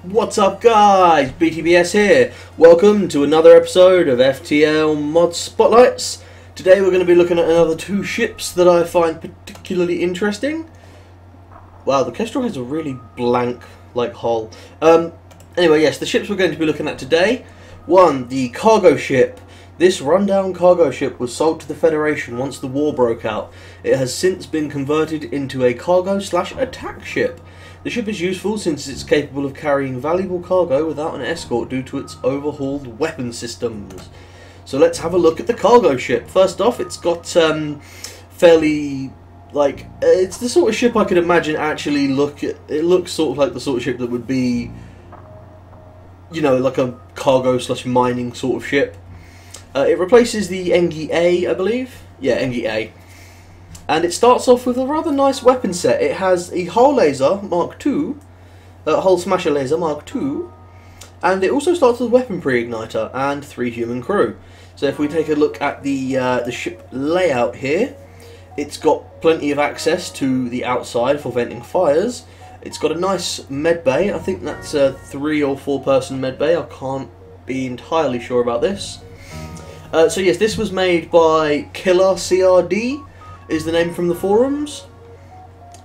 What's up guys, BTBS here. Welcome to another episode of FTL Mod Spotlights. Today we're going to be looking at another two ships that I find particularly interesting. Wow, the Kestrel has a really blank hull. Anyway, yes, the ships we're going to be looking at today. One, the cargo ship. This rundown cargo ship was sold to the Federation once the war broke out. It has since been converted into a cargo/attack ship. The ship is useful since it's capable of carrying valuable cargo without an escort due to its overhauled weapon systems. So let's have a look at the cargo ship. First off, it's got fairly, it's the sort of ship I could imagine actually it looks sort of like the sort of ship that would be, you know, like a cargo/mining sort of ship. It replaces the MK1, I believe. Yeah, MK1. And it starts off with a rather nice weapon set. It has a hull laser Mark II, hull smasher laser Mark II, and it also starts with a weapon pre-igniter and 3 human crew. So if we take a look at the ship layout here, it's got plenty of access to the outside for venting fires. It's got a nice med bay. I think that's a 3 or 4 person med bay. I can't be entirely sure about this. So yes, this was made by Killer CRD. Is the name from the forums,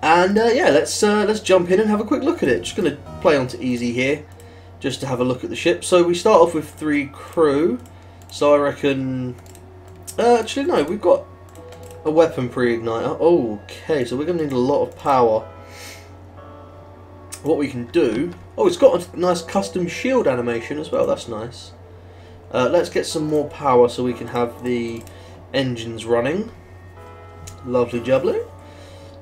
and yeah, let's jump in and have a quick look at it. Just going to play onto easy here, just to have a look at the ship. So we start off with 3 crew. So I reckon, actually no, we've got a weapon pre-igniter. Okay, so we're going to need a lot of power. What we can do? Oh, it's got a nice custom shield animation as well. That's nice. Let's get some more power so we can have the engines running. Lovely jubbly.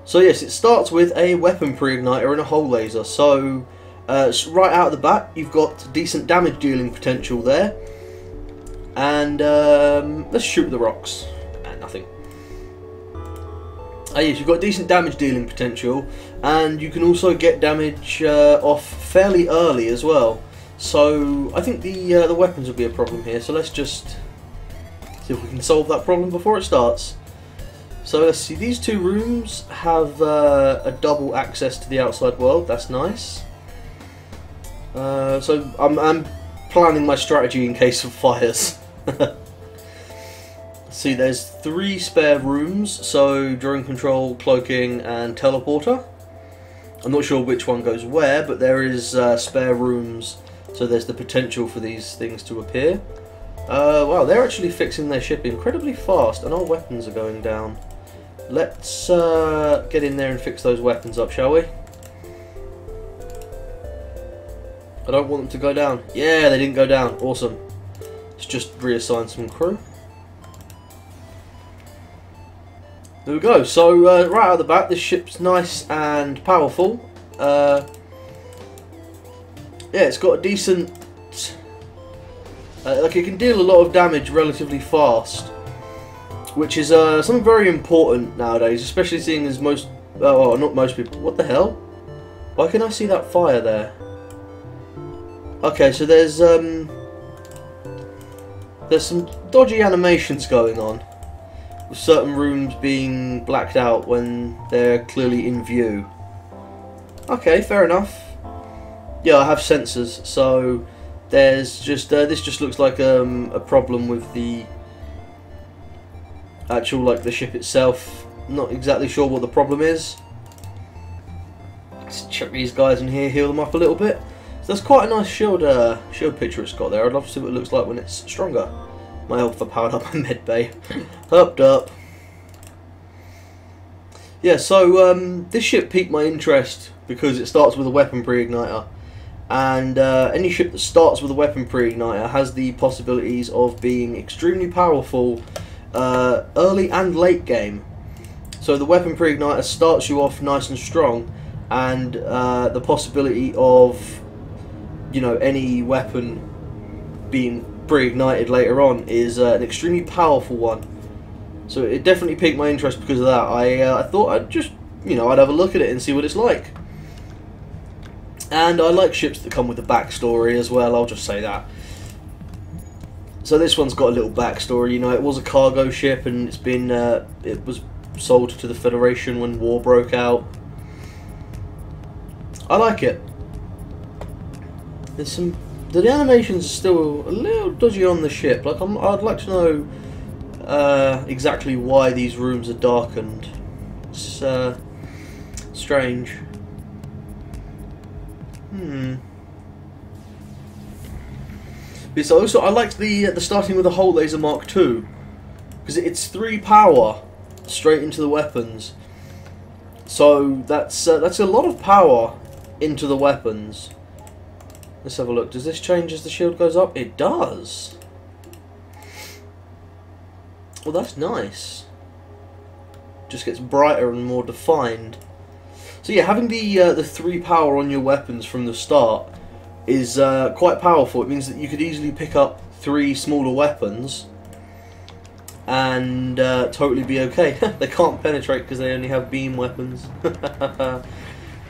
So yes, it starts with a weapon pre-igniter and a hull laser. So right out of the bat, you've got decent damage dealing potential there. And let's shoot the rocks. Nothing. Yes, you've got decent damage dealing potential, and you can also get damage off fairly early as well. So I think the weapons will be a problem here. So let's just see if we can solve that problem before it starts. So let's see, these 2 rooms have a double access to the outside world. That's nice. So I'm planning my strategy in case of fires. See, there's 3 spare rooms, so drone control, cloaking and teleporter. I'm not sure which one goes where, but there is spare rooms, so there's the potential for these things to appear. Wow, they're actually fixing their ship incredibly fast, and our weapons are going down. Let's get in there and fix those weapons up, shall we? I don't want them to go down. Yeah, they didn't go down. Awesome. Let's just reassign some crew. There we go. So right out of the bat, this ship's nice and powerful. Yeah, it's got a decent... it can deal a lot of damage relatively fast, which is something very important nowadays, especially seeing as most, well, not most people. What the hell? Why can I see that fire there? Okay, so there's some dodgy animations going on, with certain rooms being blacked out when they're clearly in view. Okay, fair enough. Yeah, I have sensors, so there's just this just looks like a problem with the actual, the ship itself. Not exactly sure what the problem is. Let's check these guys in here, heal them up a little bit. So that's quite a nice shield picture it's got there. I'd love to see what it looks like when it's stronger. My health for powered up my med bay. Hooked up. Yeah, so this ship piqued my interest because it starts with a weapon pre-igniter. And any ship that starts with a weapon pre-igniter has the possibilities of being extremely powerful early and late game. So the weapon pre-igniter starts you off nice and strong, and the possibility of, you know, any weapon being pre-ignited later on is an extremely powerful one. So it definitely piqued my interest because of that. I thought I'd just, you know, I'd have a look at it and see what it's like. And I like ships that come with a backstory as well, I'll just say that. So this one's got a little backstory, you know, it was a cargo ship and it's been, it was sold to the Federation when war broke out. I like it. There's some. The animations are still a little dodgy on the ship. Like I'd like to know exactly why these rooms are darkened. It's strange. But also, I liked the starting with the Hull Laser Mark II because it's 3 power straight into the weapons. So that's a lot of power into the weapons. Let's have a look. Does this change as the shield goes up? It does. Well, that's nice. Just gets brighter and more defined. So yeah, having the 3 power on your weapons from the start is quite powerful. It means that you could easily pick up 3 smaller weapons and totally be okay. They can't penetrate because they only have beam weapons.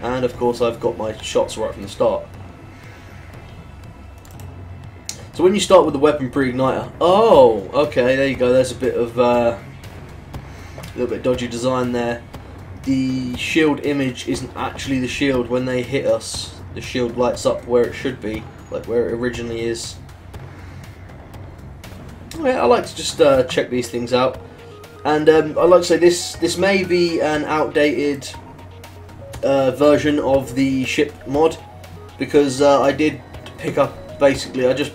And of course I've got my shots right from the start. So when you start with the weapon pre-igniter, oh, okay, there you go. There's a bit of little bit dodgy design there. The shield image isn't actually the shield when they hit us. The shield lights up where it should be, like where it originally is. Okay, I like to just check these things out, and I like to say this may be an outdated version of the ship mod, because I did pick up, basically I just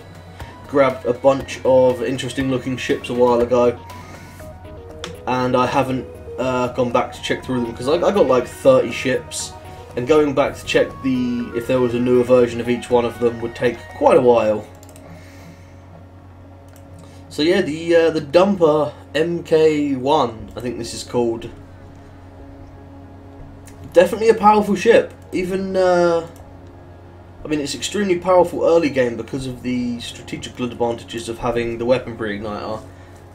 grabbed a bunch of interesting looking ships a while ago, and I haven't gone back to check through them because I got like 30 ships, and going back to check if there was a newer version of each one of them would take quite a while. So yeah, the dumper MK1, I think this is called. Definitely a powerful ship. Even I mean, it's extremely powerful early game because of the strategical advantages of having the weapon pre-igniter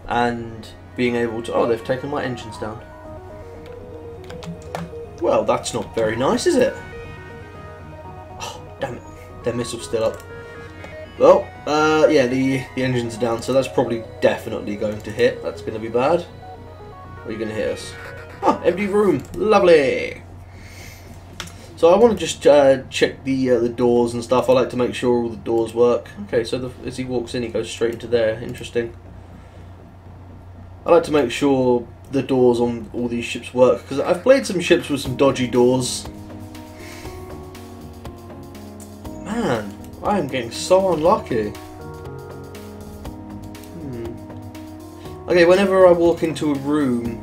and being able to... Oh, they've taken my engines down. Well, that's not very nice, is it? Oh, damn it. Their missile's still up. Well, yeah, the engines are down, so that's probably definitely going to hit. That's going to be bad. Or are you going to hit us? Oh, empty room. Lovely. So I want to just check the doors and stuff. I like to make sure all the doors work. Okay, so as he walks in, he goes straight into there. Interesting. I like to make sure the doors on all these ships work, because I've played some ships with some dodgy doors. Man, I am getting so unlucky. Okay, whenever I walk into a room,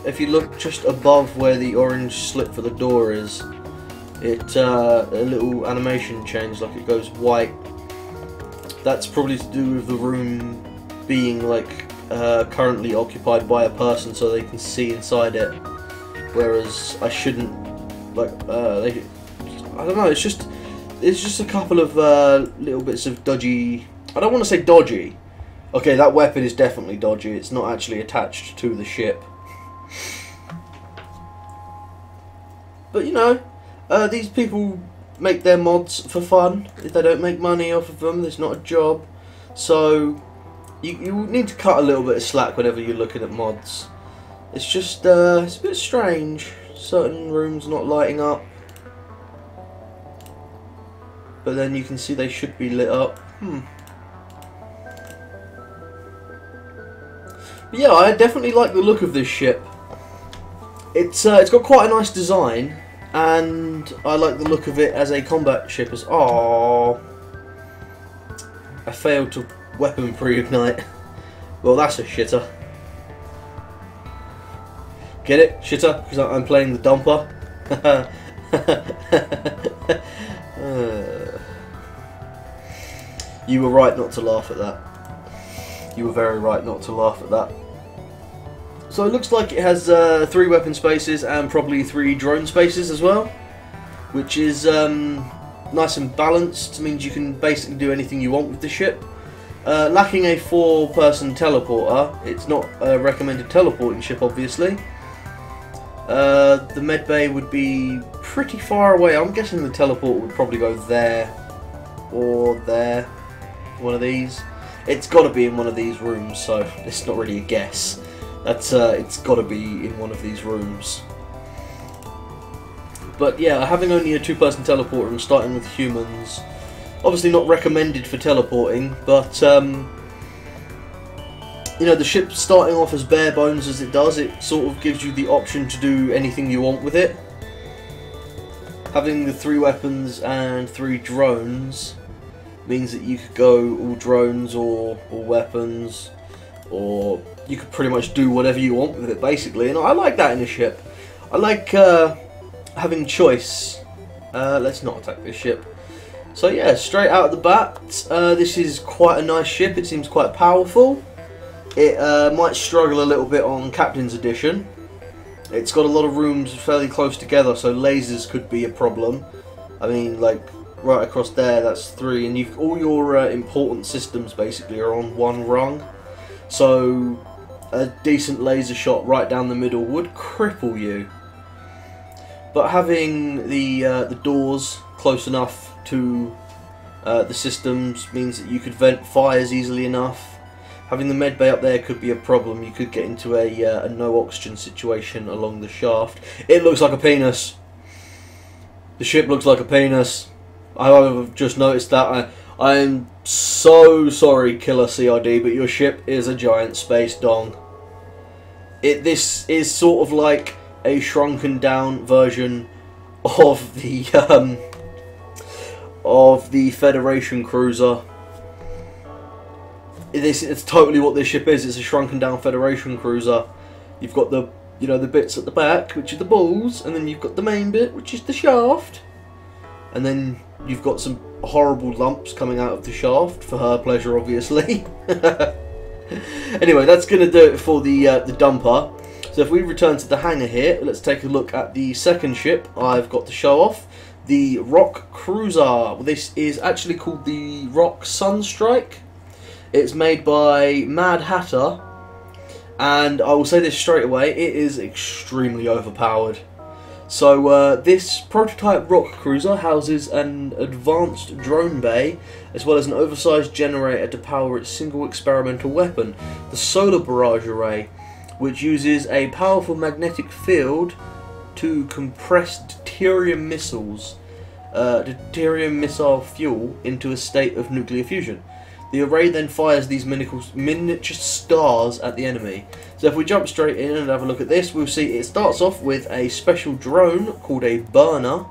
if you look just above where the orange slit for the door is, a little animation change, like it goes white. That's probably to do with the room being like currently occupied by a person, so they can see inside it. Whereas I shouldn't, like, I don't know. It's just a couple of little bits of dodgy. I don't want to say dodgy. Okay, that weapon is definitely dodgy. It's not actually attached to the ship. But you know, these people make their mods for fun. If they don't make money off of them, it's not a job. So you need to cut a little bit of slack whenever you're looking at mods. It's just it's a bit strange. Certain rooms not lighting up, but then you can see they should be lit up. But yeah, I definitely like the look of this ship. It's got quite a nice design, and I like the look of it as a combat ship. Oh, I failed to weapon pre-ignite. Well, that's a shitter. Get it, shitter? Because I'm playing the dumper. You were right not to laugh at that. You were very right not to laugh at that. So it looks like it has 3 weapon spaces and probably 3 drone spaces as well, which is nice and balanced. It means you can basically do anything you want with the ship. Lacking a 4-person teleporter, it's not a recommended teleporting ship, obviously. The medbay would be pretty far away. I'm guessing the teleporter would probably go there or there. One of these. It's got to be in one of these rooms, so it's not really a guess. That's it's got to be in one of these rooms. But yeah, having only a 2-person teleporter and starting with humans, obviously not recommended for teleporting, but you know, the ship starting off as bare bones as it does, it sort of gives you the option to do anything you want with it. Having the 3 weapons and 3 drones means that you could go all drones or weapons, or you could pretty much do whatever you want with it, basically. And I like that in a ship. I like having choice. Let's not attack this ship. So yeah, straight out of the bat, this is quite a nice ship. It seems quite powerful. It might struggle a little bit on Captain's Edition. It's got a lot of rooms fairly close together, so lasers could be a problem. I mean, like, right across there, that's 3, and all your important systems basically are on 1 rung. So a decent laser shot right down the middle would cripple you. But having the doors close enough to the systems means that you could vent fires easily enough. Having the med bay up there could be a problem. You could get into a no oxygen situation along the shaft. It looks like a penis. The ship looks like a penis. I've just noticed that. I'm so sorry, Killer CRD, but your ship is a giant space dong. This is sort of like a shrunken down version of the Federation cruiser. It's totally what this ship is. It's a shrunken down Federation cruiser. You've got the the bits at the back, which are the balls, and then you've got the main bit, which is the shaft, and then you've got some horrible lumps coming out of the shaft for her pleasure, obviously. Anyway, that's going to do it for the dumper. So if we return to the hangar here, let's take a look at the second ship I've got to show off, the Rock Cruiser. This is actually called the Rock Sunstrike. It's made by Mad Hatter, and I will say this straight away, it is extremely overpowered. So this prototype Rock Cruiser houses an advanced drone bay, as well as an oversized generator to power its single experimental weapon, the Solar Barrage Array, which uses a powerful magnetic field to compress deuterium missile fuel into a state of nuclear fusion. The array then fires these miniature stars at the enemy. So if we jump straight in and have a look at this, we'll see it starts off with a special drone called a burner.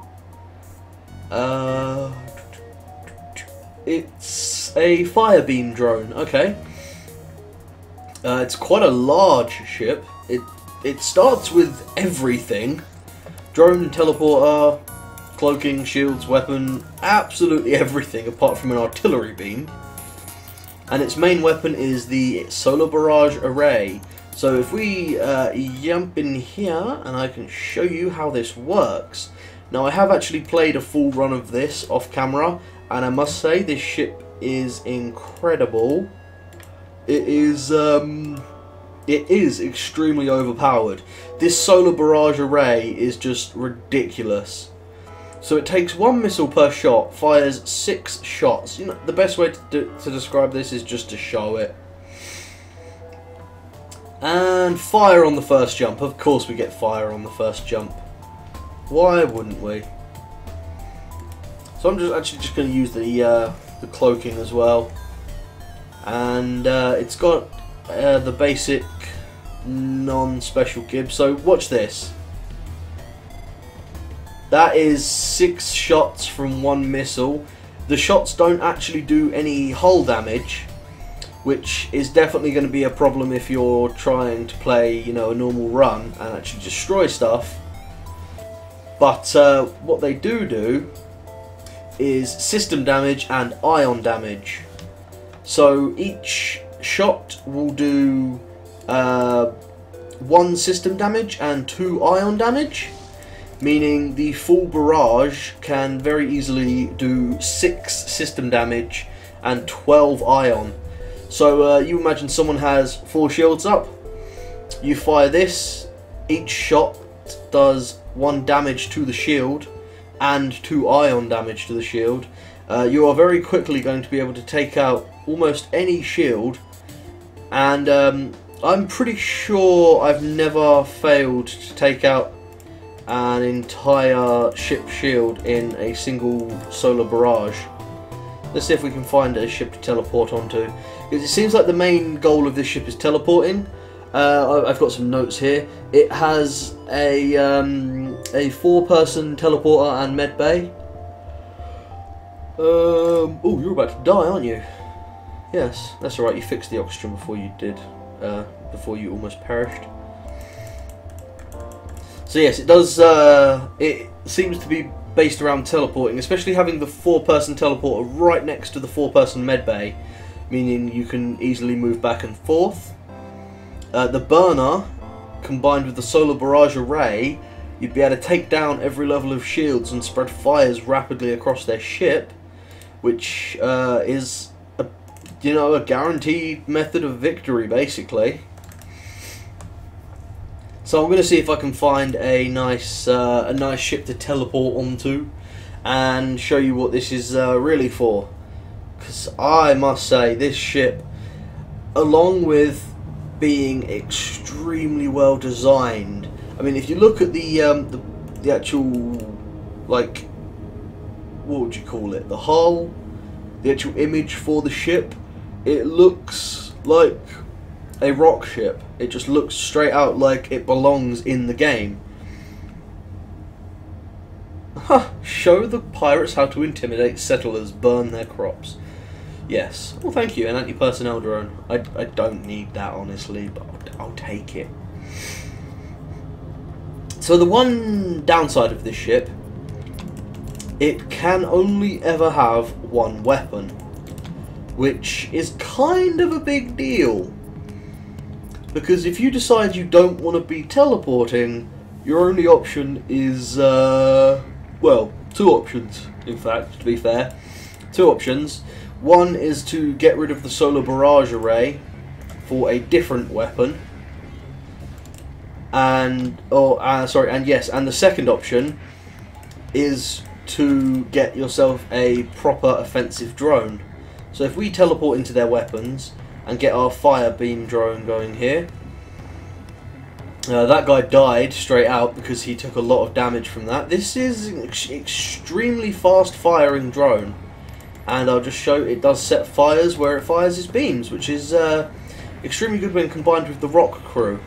It's a fire beam drone, okay. It's quite a large ship. It starts with everything. Drone, teleporter, cloaking, shields, weapon, absolutely everything apart from an artillery beam. And its main weapon is the Solar Barrage Array. So if we jump in here, and I can show you how this works. Now I have actually played a full run of this off camera, and I must say this ship is incredible. It is extremely overpowered. This Solar Barrage Array is just ridiculous. So it takes 1 missile per shot, fires 6 shots. You know, the best way to describe this is just to show it. And fire on the first jump. Of course we get fire on the first jump. Why wouldn't we? So I'm just going to use the cloaking as well. And it's got the basic non-special gib. So watch this. That is 6 shots from 1 missile. The shots don't actually do any hull damage, which is definitely going to be a problem if you're trying to play, a normal run and actually destroy stuff. But what they do is system damage and ion damage. So each shot will do 1 system damage and 2 ion damage, meaning the full barrage can very easily do 6 system damage and 12 ion. So you imagine someone has 4 shields up, you fire this, each shot does 1 damage to the shield and 2 ion damage to the shield. You are very quickly going to be able to take out almost any shield, and I'm pretty sure I've never failed to take out an entire ship shield in a single solar barrage. Let's see if we can find a ship to teleport onto, because it seems like the main goal of this ship is teleporting. I've got some notes here. It has a 4-person teleporter and med bay. Oh, you're about to die, aren't you? Yes, that's alright. You fixed the oxygen before you did, before you almost perished. So yes, it does. It seems to be based around teleporting, especially having the 4-person teleporter right next to the 4-person medbay, meaning you can easily move back and forth. The burner, combined with the solar barrage array, you'd be able to take down every level of shields and spread fires rapidly across their ship, which is a guaranteed method of victory, basically. So I'm going to see if I can find a nice ship to teleport onto, and show you what this is really for. Because I must say, this ship, along with being extremely well designed, I mean, if you look at the actual, like, what would you call it? The hull, the actual image for the ship, it looks like a rock ship. It just looks straight out like it belongs in the game. Huh, show the pirates how to intimidate settlers, burn their crops. Yes. Well, thank you, an anti-personnel drone. I don't need that, honestly, but I'll take it. So the one downside of this ship, it can only ever have one weapon, which is kind of a big deal. Because if you decide you don't want to be teleporting, your only option is, well, 2 options, in fact, to be fair. 2 options. One is to get rid of the solar barrage array for a different weapon. And the second option is to get yourself a proper offensive drone. So if we teleport into their weapons and get our fire beam drone going here, that guy died straight out because he took a lot of damage from that. This is an extremely fast firing drone, and I'll just show it does set fires where it fires its beams, which is extremely good when combined with the rock crew.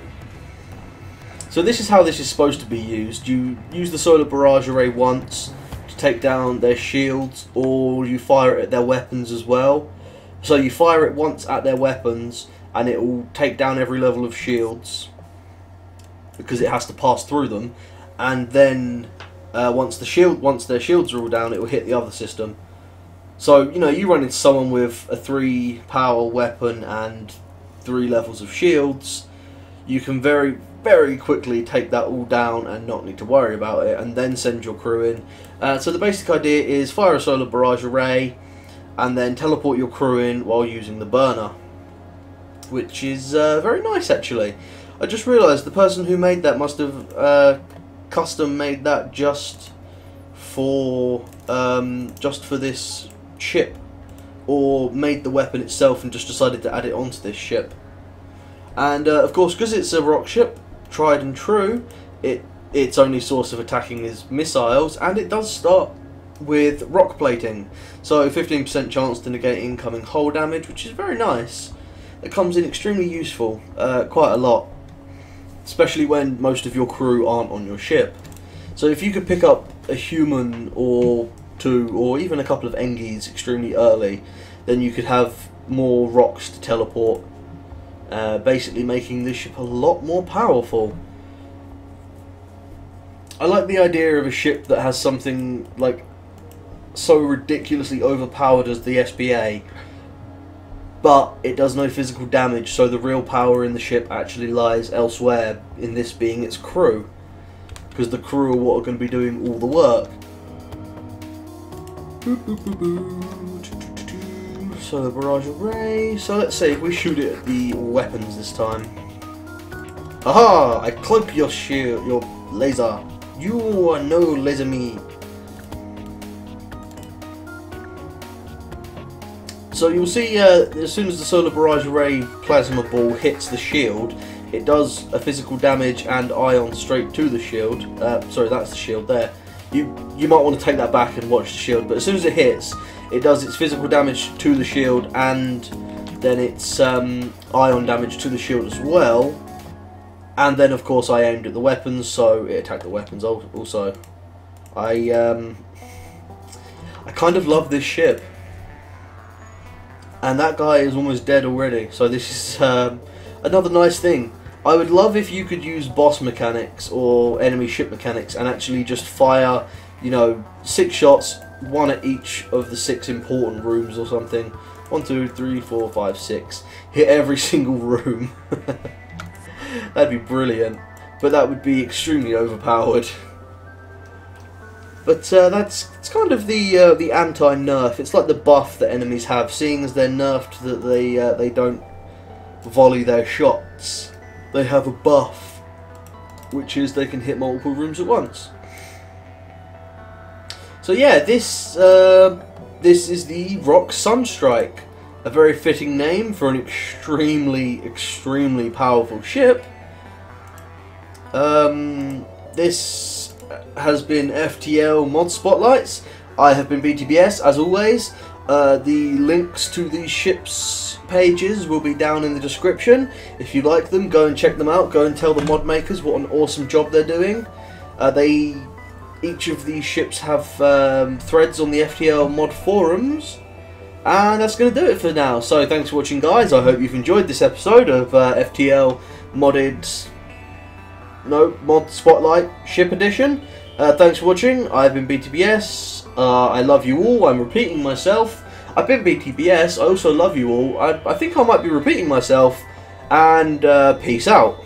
So this is how this is supposed to be used. You use the solar barrage array once to take down their shields, or you fire it at their weapons as well. So you fire it once at their weapons and it will take down every level of shields, because it has to pass through them, and then once their shields are all down, it will hit the other system. So you run into someone with a 3 power weapon and 3 levels of shields, you can very quickly take that all down and not need to worry about it, and then send your crew in. So the basic idea is fire a solar barrage array and then teleport your crew in while using the burner, which is very nice, actually. I just realised the person who made that must have custom made that just for this ship, or made the weapon itself and just decided to add it onto this ship. And of course, because it's a rock ship, tried and true, its only source of attacking is missiles, and it does start with rock plating, so 15% chance to negate incoming hull damage, which is very nice. It comes in extremely useful, quite a lot, especially when most of your crew aren't on your ship. So if you could pick up a human or 2, or even a couple of Engies extremely early, then you could have more rocks to teleport, basically making this ship a lot more powerful. I like the idea of a ship that has something like so ridiculously overpowered as the SBA, but it does no physical damage, so the real power in the ship actually lies elsewhere, in this being its crew, because the crew are what are going to be doing all the work. So the barrage array, so let's see if we shoot it at the weapons this time. Aha! I cloak your shield, your laser. You are no laser me. So you'll see as soon as the solar barrage array plasma ball hits the shield, it does a physical damage and ion straight to the shield. Sorry, that's the shield there. You might want to take that back and watch the shield, but as soon as it hits, it does its physical damage to the shield and then its ion damage to the shield as well. And then of course I aimed at the weapons, so it attacked the weapons also. I kind of love this ship. And that guy is almost dead already, so this is another nice thing. I would love if you could use boss mechanics or enemy ship mechanics and actually just fire, you know, 6 shots, 1 at each of the 6 important rooms or something. 1, 2, 3, 4, 5, 6. Hit every single room. That'd be brilliant, but that would be extremely overpowered. But it's kind of the anti-nerf. It's like the buff that enemies have, seeing as they're nerfed that they don't volley their shots. They have a buff, which is they can hit multiple rooms at once. So yeah, this is the Rock Sunstrike, a very fitting name for an extremely powerful ship. This has been FTL Mod Spotlights. I have been BTBS, as always. The links to these ships pages will be down in the description. If you like them, go and check them out. Go and tell the mod makers what an awesome job they're doing. Each of these ships have threads on the FTL mod forums. And that's going to do it for now. So thanks for watching, guys. I hope you've enjoyed this episode of FTL Mod Spotlight Ship Edition. Thanks for watching. I've been BTBS. I love you all. I'm repeating myself. I've been BTBS. I also love you all. I think I might be repeating myself. And peace out.